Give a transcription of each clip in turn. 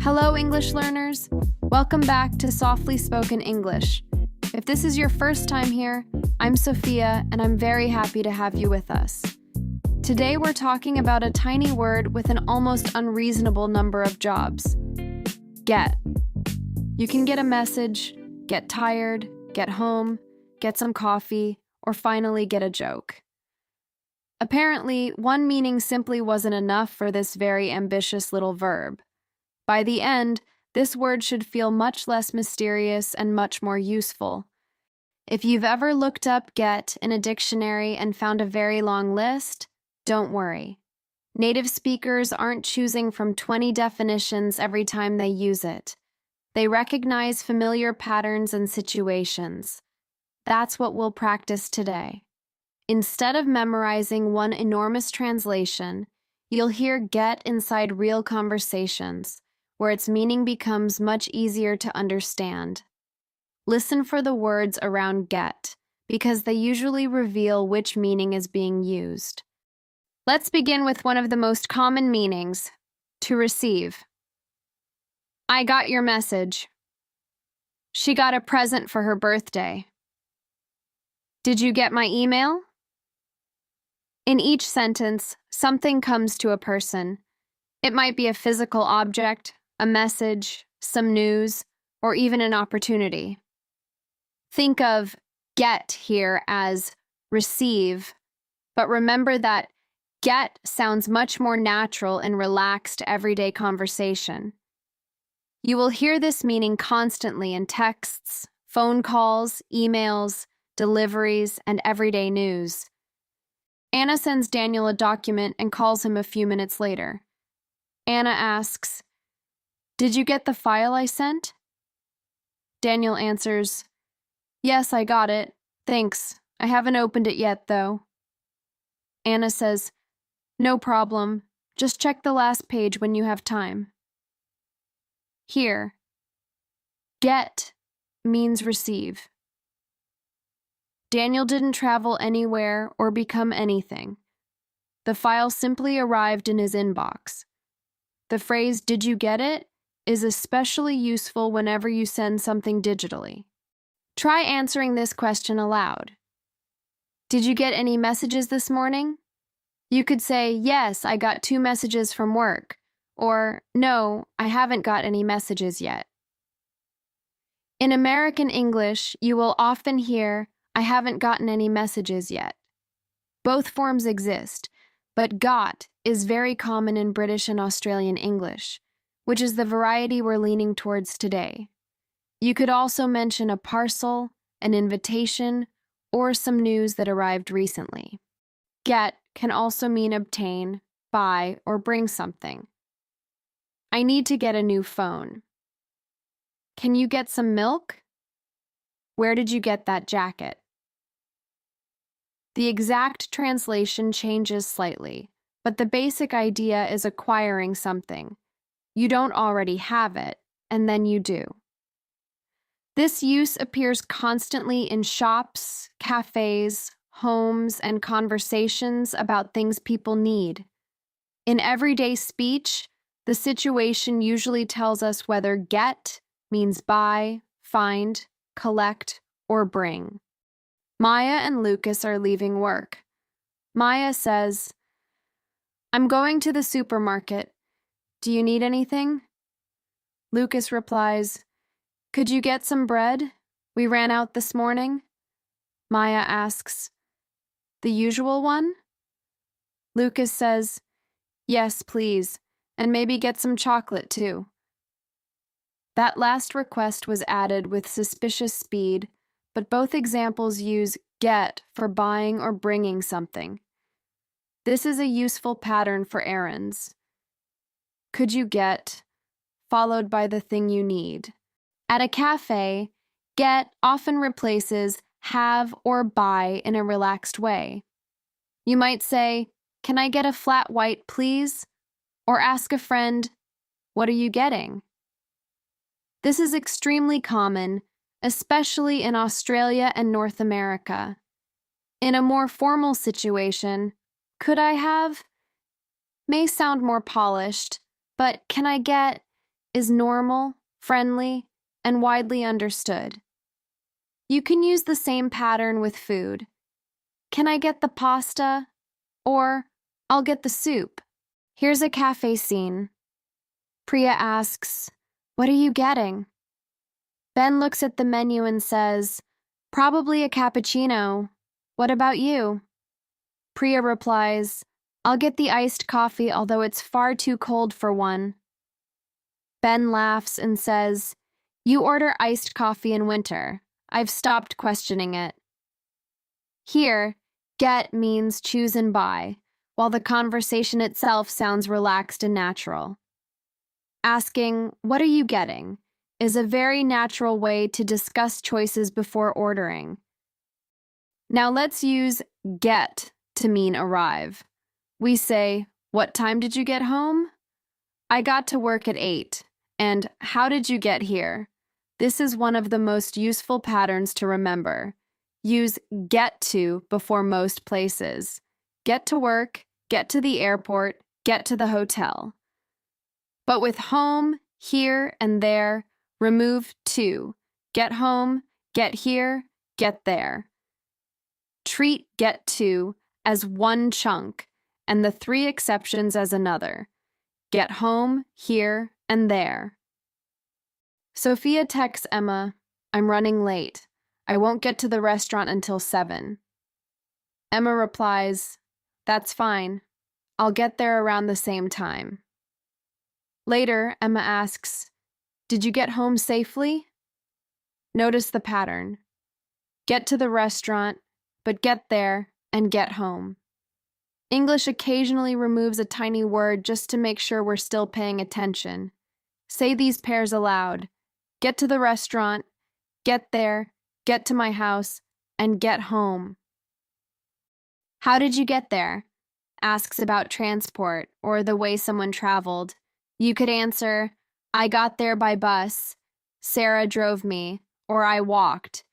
Hello, English learners. Welcome back to Softly Spoken English. If this is your first time here, I'm Sophia, and I'm very happy to have you with us. Today we're talking about a tiny word with an almost unreasonable number of jobs. Get. You can get a message, get tired, get home, get some coffee, or finally get a joke. Apparently, one meaning simply wasn't enough for this very ambitious little verb. By the end, this word should feel much less mysterious and much more useful. If you've ever looked up get in a dictionary and found a very long list, don't worry. Native speakers aren't choosing from 20 definitions every time they use it. They recognize familiar patterns and situations. That's what we'll practice today. Instead of memorizing one enormous translation, you'll hear get inside real conversations, where its meaning becomes much easier to understand. Listen for the words around get, because they usually reveal which meaning is being used. Let's begin with one of the most common meanings, to receive. I got your message. She got a present for her birthday. Did you get my email? In each sentence, something comes to a person. It might be a physical object, a message, some news, or even an opportunity. Think of get here as receive, but remember that get sounds much more natural in relaxed everyday conversation. You will hear this meaning constantly in texts, phone calls, emails, deliveries, and everyday news. Anna sends Daniel a document and calls him a few minutes later. Anna asks, "Did you get the file I sent?" Daniel answers, "Yes, I got it. Thanks. I haven't opened it yet, though." Anna says, "No problem. Just check the last page when you have time." Here, get means receive. Daniel didn't travel anywhere or become anything. The file simply arrived in his inbox. The phrase, "Did you get it?" is especially useful whenever you send something digitally. Try answering this question aloud. Did you get any messages this morning? You could say, "Yes, I got 2 messages from work," or "No, I haven't got any messages yet." In American English, you will often hear, "I haven't gotten any messages yet." Both forms exist, but got is very common in British and Australian English, which is the variety we're leaning towards today. You could also mention a parcel, an invitation, or some news that arrived recently. Get can also mean obtain, buy, or bring something. I need to get a new phone. Can you get some milk? Where did you get that jacket? The exact translation changes slightly, but the basic idea is acquiring something. You don't already have it, and then you do. This use appears constantly in shops, cafes, homes, and conversations about things people need. In everyday speech, the situation usually tells us whether get means buy, find, collect, or bring. Maya and Lucas are leaving work. Maya says, "I'm going to the supermarket. Do you need anything?" Lucas replies, "Could you get some bread? We ran out this morning." Maya asks, "The usual one?" Lucas says, "Yes, please, and maybe get some chocolate too." That last request was added with suspicious speed, but both examples use get for buying or bringing something. This is a useful pattern for errands. Could you get, followed by the thing you need. At a cafe, get often replaces have or buy in a relaxed way. You might say, "Can I get a flat white, please?" Or ask a friend, "What are you getting?" This is extremely common, especially in Australia and North America. In a more formal situation, "Could I have?" may sound more polished, but "can I get?" is normal, friendly, and widely understood. You can use the same pattern with food. Can I get the pasta? Or, I'll get the soup. Here's a cafe scene. Priya asks, "What are you getting?" Ben looks at the menu and says, "Probably a cappuccino. What about you?" Priya replies, "I'll get the iced coffee, although it's far too cold for one." Ben laughs and says, "You order iced coffee in winter. I've stopped questioning it." Here, get means choose and buy, while the conversation itself sounds relaxed and natural. Asking, "What are you getting?" is a very natural way to discuss choices before ordering. Now let's use get to mean arrive. We say, "What time did you get home?" "I got to work at 8. And "How did you get here?" This is one of the most useful patterns to remember. Use get to before most places. Get to work, get to the airport, get to the hotel. But with home, here, and there, remove to. Get home, get here, get there. Treat get to as one chunk and the 3 exceptions as another. Get home, here, and there. Sophia texts Emma, "I'm running late. I won't get to the restaurant until 7. Emma replies, "That's fine. I'll get there around the same time." Later, Emma asks, "Did you get home safely?" Notice the pattern. Get to the restaurant, but get there and get home. English occasionally removes a tiny word just to make sure we're still paying attention. Say these pairs aloud. Get to the restaurant, get there, get to my house, and get home. How did you get there? Asks about transport or the way someone traveled. You could answer, "I got there by bus," "Sarah drove me," or "I walked."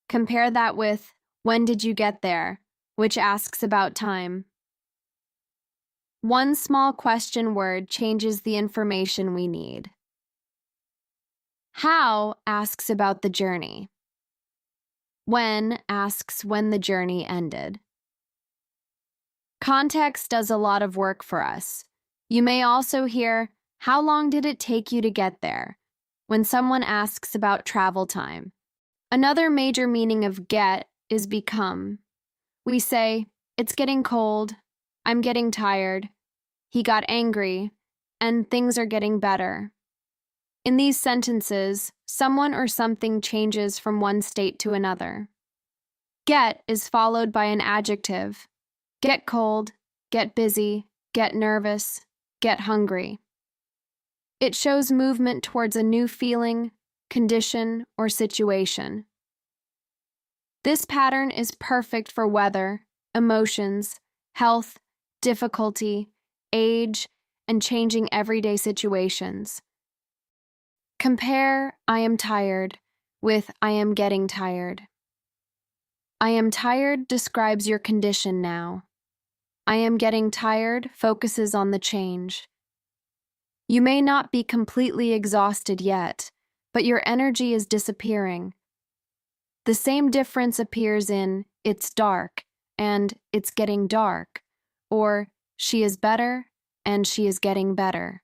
Compare that with, "When did you get there?" which asks about time. One small question word changes the information we need. How asks about the journey. When asks when the journey ended. Context does a lot of work for us. You may also hear, "How long did it take you to get there?" when someone asks about travel time. Another major meaning of get is become. We say, "It's getting cold," "I'm getting tired," "He got angry," and "Things are getting better." In these sentences, someone or something changes from one state to another. Get is followed by an adjective. Get cold, get busy, get nervous, get hungry. It shows movement towards a new feeling, condition, or situation. This pattern is perfect for weather, emotions, health, difficulty, age, and changing everyday situations. Compare "I am tired" with "I am getting tired." "I am tired" describes your condition now. "I am getting tired" focuses on the change. You may not be completely exhausted yet, but your energy is disappearing. The same difference appears in "it's dark" and "it's getting dark," or "she is better" and "she is getting better."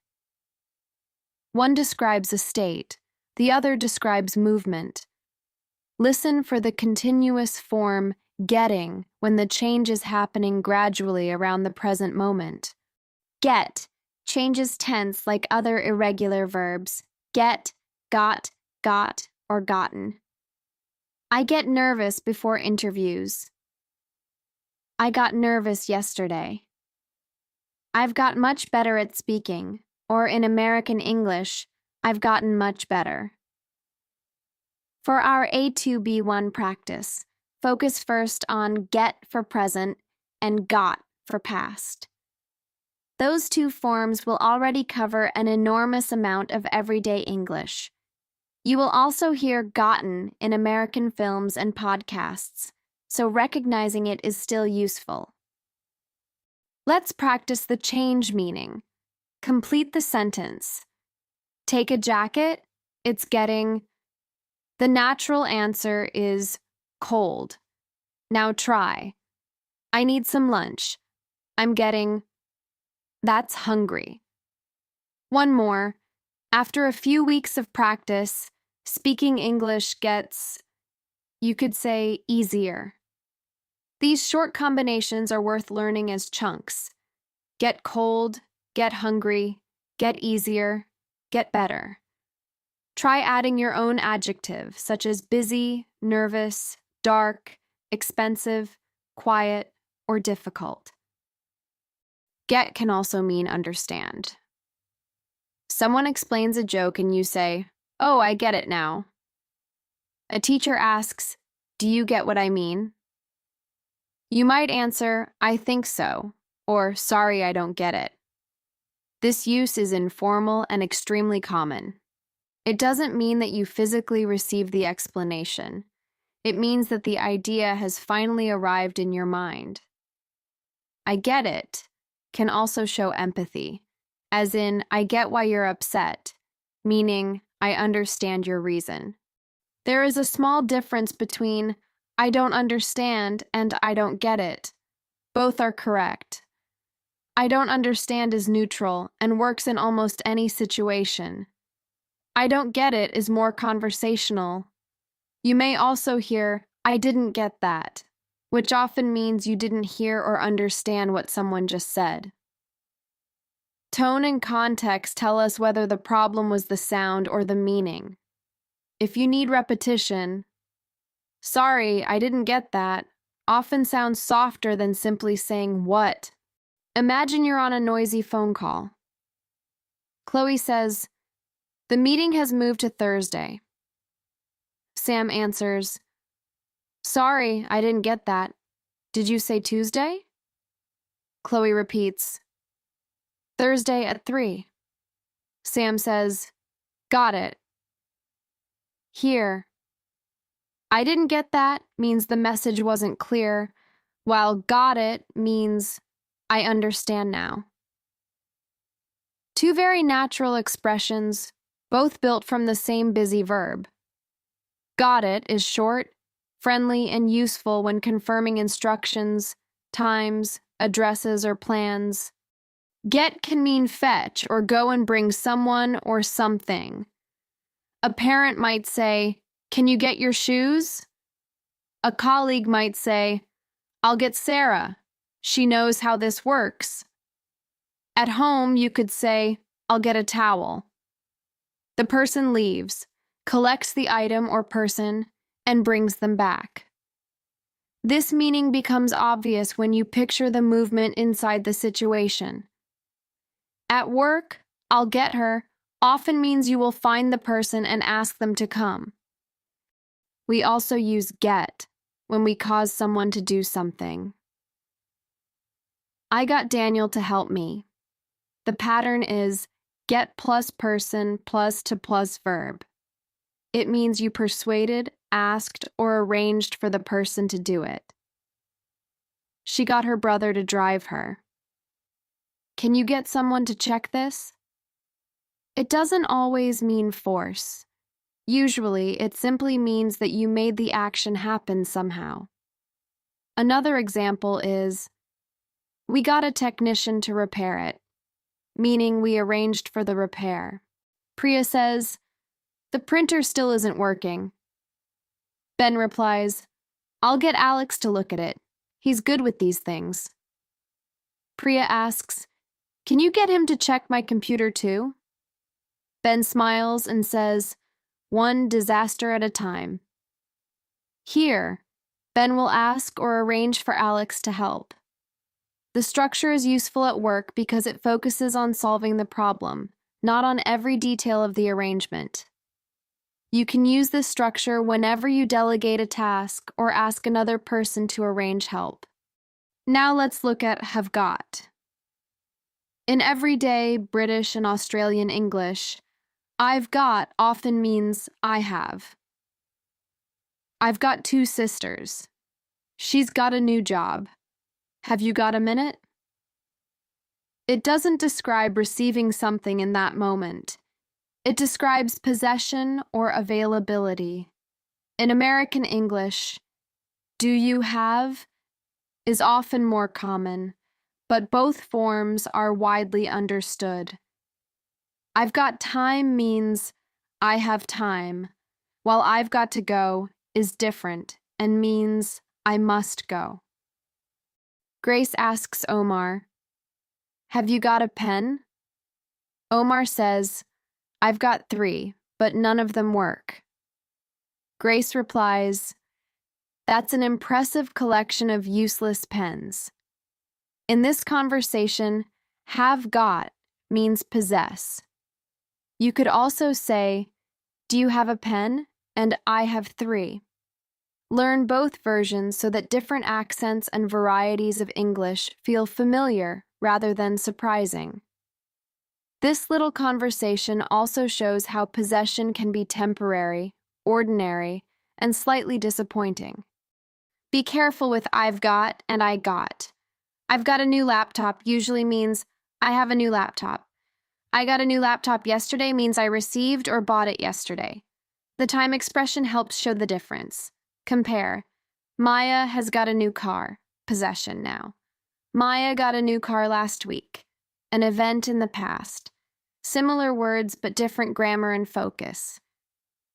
One describes a state, the other describes movement. Listen for the continuous form getting when the change is happening gradually around the present moment. Get changes tense like other irregular verbs. Get, got, or gotten. I get nervous before interviews. I got nervous yesterday. I've got much better at speaking, or in American English, I've gotten much better. For our A2B1 practice, focus first on get for present and got for past. Those 2 forms will already cover an enormous amount of everyday English. You will also hear gotten in American films and podcasts, so recognizing it is still useful. Let's practice the change meaning. Complete the sentence. Take a jacket, it's getting. The natural answer is cold. Now try. I need some lunch. I'm getting. That's hungry. One more. After a few weeks of practice, speaking English gets, you could say, easier. These short combinations are worth learning as chunks. Get cold, get hungry, get easier, get better. Try adding your own adjective, such as busy, nervous, dark, expensive, quiet, or difficult. Get can also mean understand. Someone explains a joke and you say, "Oh, I get it now." A teacher asks, "Do you get what I mean?" You might answer, "I think so," or "Sorry, I don't get it." This use is informal and extremely common. It doesn't mean that you physically receive the explanation. It means that the idea has finally arrived in your mind. "I get it" can also show empathy, as in, "I get why you're upset," meaning, "I understand your reason." There is a small difference between "I don't understand" and "I don't get it." Both are correct. "I don't understand" is neutral and works in almost any situation. "I don't get it" is more conversational. You may also hear, "I didn't get that," which often means you didn't hear or understand what someone just said. Tone and context tell us whether the problem was the sound or the meaning. If you need repetition, "Sorry, I didn't get that," often sounds softer than simply saying "what." Imagine you're on a noisy phone call. Chloe says, "The meeting has moved to Thursday." Sam answers, "Sorry, I didn't get that. Did you say Tuesday?" Chloe repeats, "Thursday at 3. Sam says, "Got it." Here, "I didn't get that" means the message wasn't clear, while "got it" means "I understand now." Two very natural expressions, both built from the same busy verb. "Got it" is short, friendly, and useful when confirming instructions, times, addresses, or plans. Get can mean fetch or go and bring someone or something. A parent might say, "Can you get your shoes?" A colleague might say, "I'll get Sarah. She knows how this works." At home, you could say, "I'll get a towel." The person leaves, collects the item or person, and brings them back. This meaning becomes obvious when you picture the movement inside the situation. At work, "I'll get her" often means you will find the person and ask them to come. We also use get when we cause someone to do something. "I got Daniel to help me." The pattern is get plus person plus to plus verb. It means you persuaded, asked, or arranged for the person to do it. "She got her brother to drive her." "Can you get someone to check this?" It doesn't always mean force. Usually, it simply means that you made the action happen somehow. Another example is, "We got a technician to repair it," meaning we arranged for the repair. Priya says, "The printer still isn't working." Ben replies, "I'll get Alex to look at it. He's good with these things." Priya asks, "Can you get him to check my computer too?" Ben smiles and says, "One disaster at a time." Here, Ben will ask or arrange for Alex to help. The structure is useful at work because it focuses on solving the problem, not on every detail of the arrangement. You can use this structure whenever you delegate a task or ask another person to arrange help. Now let's look at have got. In everyday British and Australian English, "I've got" often means I have. "I've got 2 sisters." "She's got a new job." "Have you got a minute?" It doesn't describe receiving something in that moment. It describes possession or availability. In American English, do you have is often more common, but both forms are widely understood. I've got time means I have time, while I've got to go is different and means I must go. Grace asks Omar, "Have you got a pen?" Omar says, "I've got 3, but none of them work." Grace replies, "That's an impressive collection of useless pens." In this conversation, have got means possess. You could also say, "Do you have a pen?" and "I have 3. Learn both versions so that different accents and varieties of English feel familiar rather than surprising. This little conversation also shows how possession can be temporary, ordinary, and slightly disappointing. Be careful with I've got and I got. I've got a new laptop usually means I have a new laptop. I got a new laptop yesterday means I received or bought it yesterday. The time expression helps show the difference. Compare. Maya has got a new car, possession now. Maya got a new car last week, an event in the past. Similar words but different grammar and focus.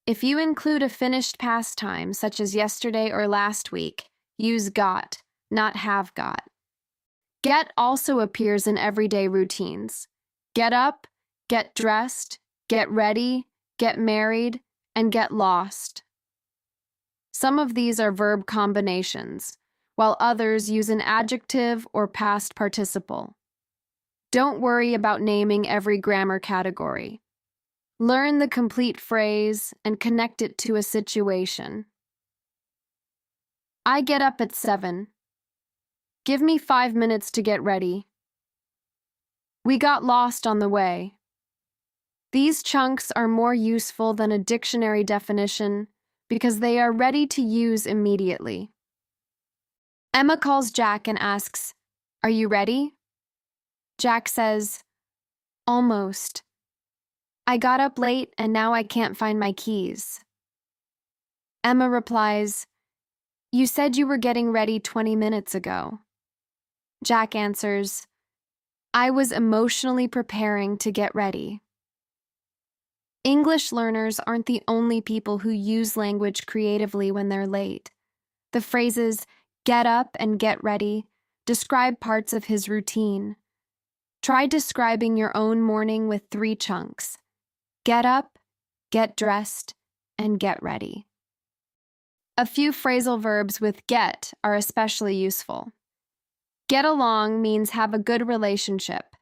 If you include a finished past time, such as yesterday or last week, use got, not have got. Get also appears in everyday routines. Get up, get dressed, get ready, get married, and get lost. Some of these are verb combinations, while others use an adjective or past participle. Don't worry about naming every grammar category. Learn the complete phrase and connect it to a situation. I get up at 7. Give me 5 minutes to get ready. We got lost on the way. These chunks are more useful than a dictionary definition because they are ready to use immediately. Emma calls Jack and asks, "Are you ready?" Jack says, "Almost. I got up late and now I can't find my keys." Emma replies, "You said you were getting ready 20 minutes ago." Jack answers, "I was emotionally preparing to get ready." English learners aren't the only people who use language creatively when they're late. The phrases get up and get ready describe parts of his routine. Try describing your own morning with 3 chunks: get up, get dressed, and get ready. A few phrasal verbs with get are especially useful. Get along means have a good relationship.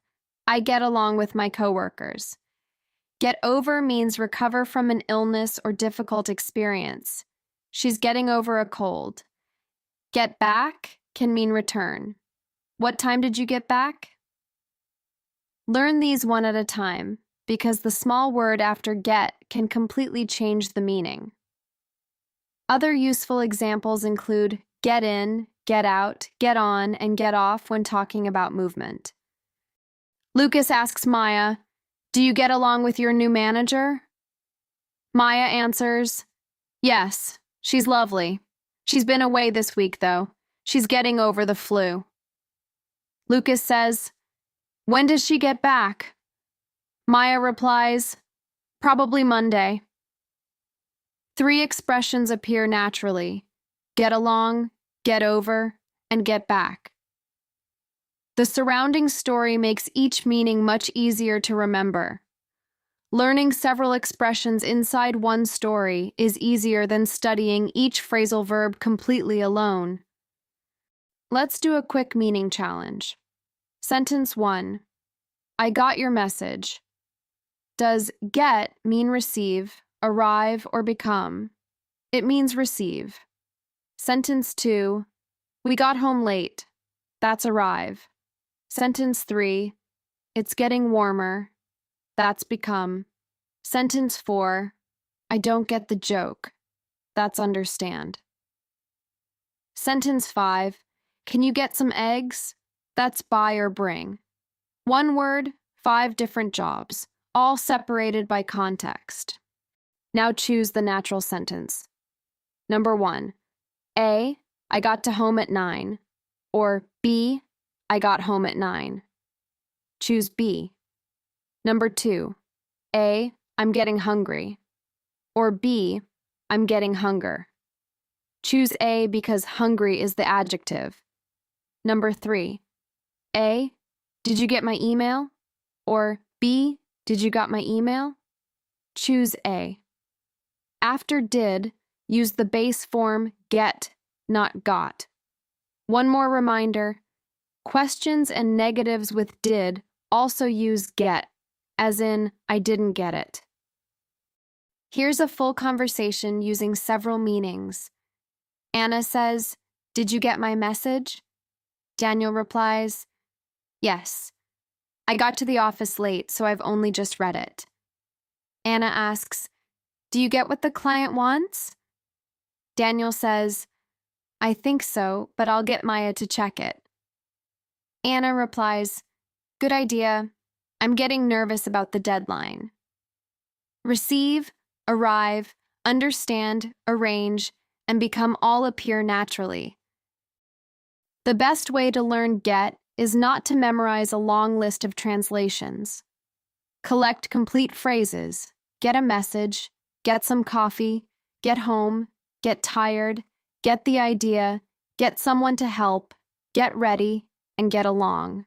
I get along with my coworkers. Get over means recover from an illness or difficult experience. She's getting over a cold. Get back can mean return. What time did you get back? Learn these one at a time, because the small word after get can completely change the meaning. Other useful examples include get in, get out, get on, and get off when talking about movement. Lucas asks Maya, "Do you get along with your new manager?" Maya answers, "Yes, she's lovely. She's been away this week, though. She's getting over the flu." Lucas says, "When does she get back?" Maya replies, "Probably Monday." 3 expressions appear naturally: get along, get over, and get back. The surrounding story makes each meaning much easier to remember. Learning several expressions inside one story is easier than studying each phrasal verb completely alone. Let's do a quick meaning challenge. Sentence 1. I got your message. Does get mean receive, arrive, or become? It means receive. Sentence 2. We got home late. That's arrive. Sentence 3. It's getting warmer. That's become. Sentence 4. I don't get the joke. That's understand. Sentence 5. Can you get some eggs? That's buy or bring. One word, 5 different jobs, all separated by context. Now choose the natural sentence. Number 1, A, I got to home at 9, or B, I got home at 9. Choose B. Number 2, A, I'm getting hungry, or B, I'm getting hunger. Choose A because hungry is the adjective. Number 3, A, did you get my email? Or B, did you got my email? Choose A. After did, use the base form get, not got. One more reminder, questions and negatives with did also use get, as in, I didn't get it. Here's a full conversation using several meanings. Anna says, did you get my message? Daniel replies, yes. I got to the office late, so I've only just read it. Anna asks, do you get what the client wants? Daniel says, I think so, but I'll get Maya to check it. Anna replies, good idea. I'm getting nervous about the deadline. Receive, arrive, understand, arrange, and become all appear naturally. The best way to learn get is not to memorize a long list of translations. Collect complete phrases, get a message, get some coffee, get home, get tired, get the idea, get someone to help, get ready, and get along.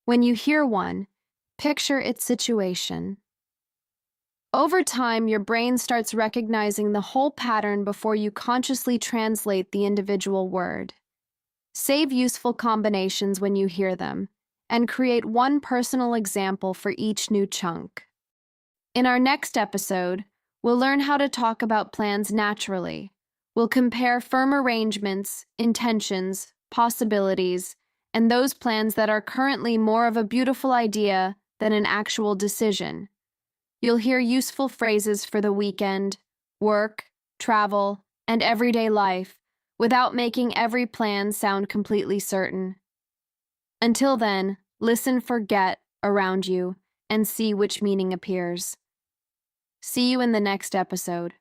When you hear one, picture its situation. Over time, your brain starts recognizing the whole pattern before you consciously translate the individual word. Save useful combinations when you hear them, and create one personal example for each new chunk. In our next episode, we'll learn how to talk about plans naturally. We'll compare firm arrangements, intentions, possibilities, and those plans that are currently more of a beautiful idea than an actual decision. You'll hear useful phrases for the weekend, work, travel, and everyday life without making every plan sound completely certain. Until then, listen for get around you and see which meaning appears. See you in the next episode.